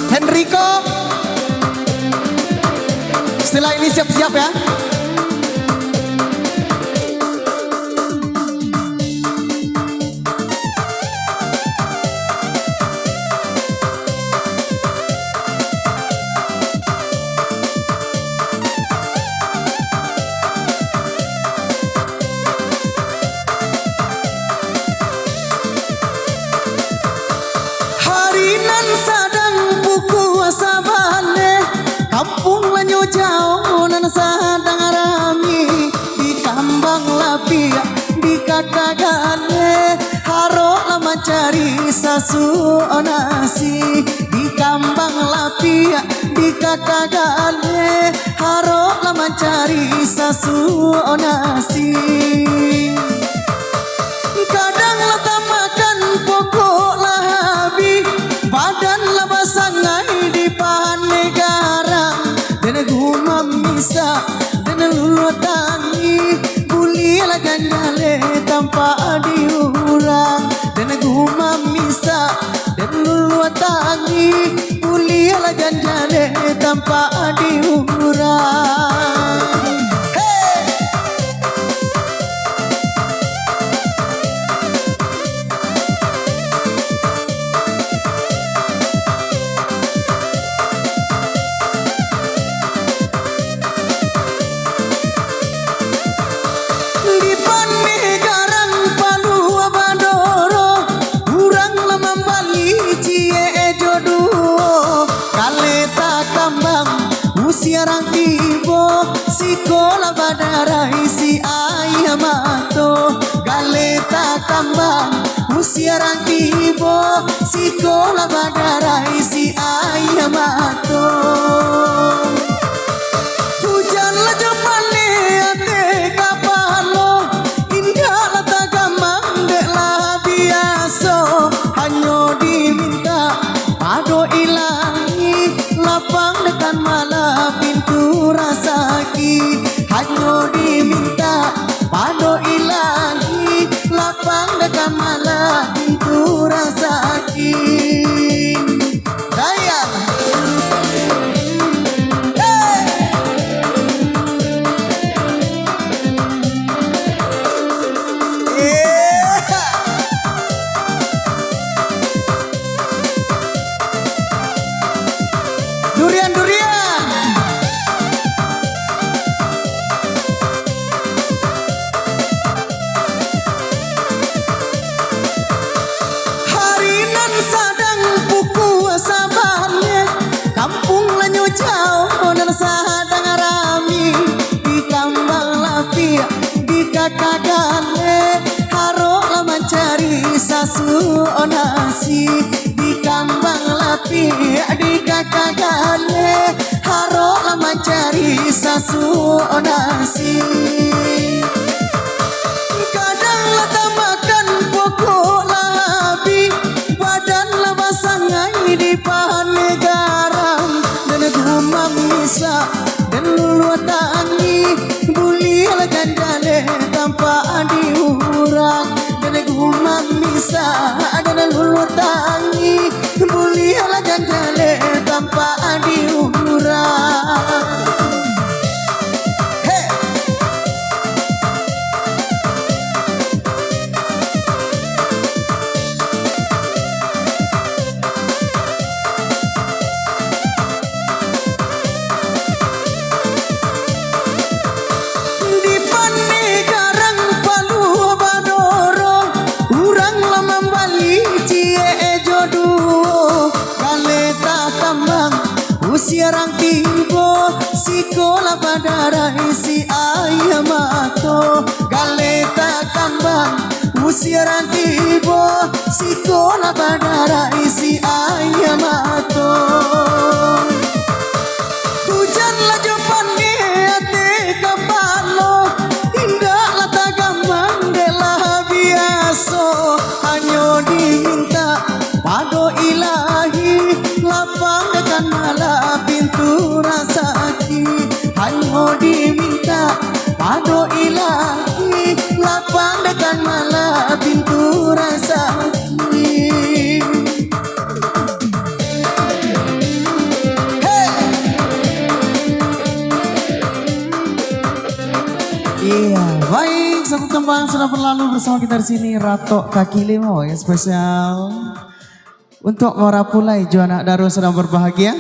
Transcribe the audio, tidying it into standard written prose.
Henrico. Setelah ini siap-siap ya. Harinan sadang puku sabane, kampung lanyo jauh nan sadang rami, di kambang lapia di kakagane, haro lama cari sasu onasi, di kambang lapia di kakagane, haro lama cari sasu onasi. Kadang lata makan pokok lahabi, badan labasangai di pahan negara, dan gumam misa dan lulu tangi, buli lagan jale tanpa diurang, dan gumam misa dan lulu tangi, buli lagan jale tanpa diurang. Siarang tibo sikola badarai si ayamato, galeta kambang usiarang tibo sikola badarai si ayamato. Hujan lajo pane ate kapalo, indah lata gamang dek lah biaso, hanyo diminta pado ilangi, lapang dekan malam pintu rasaki, hanyo diminta pado ilangi, lapang dekan malam pintu rasaki. Dayang durian-durian. Harinan sadang puku sabane, kampung lanyo jauh dan sadang rami, di kambang lapia di kakagane, haro lama cari sasu onasi, di kambang lapia di kakagane, haro lama cari sasu onasi. Kadang lata makan pokok labi, badan labasangai di pahan negara, dan gumam misa dan lulu tangi, buli lagan jale tanpa diurang, dan gumam misa dan lulu tangi, buli lagan jale tanpa diurang. Siarang tibo sikola badarai si ayamato, galeta kambang usiarang tibo sikola badarai si ayamato. Hujan lajo pane ate kapalo, indah lata gamang delah biaso, hanyo diminta pado ilahi, lapang dekan malam pintu rasaki, hanyo diminta pado ilahi, lapang dekan malam pintu rasaki. Iya, baik. Satu tembang sudah berlalu bersama kita di sini. Ratok Kaki Limo yang spesial untuk Mora Pulai, Juana Darul sedang berbahagia.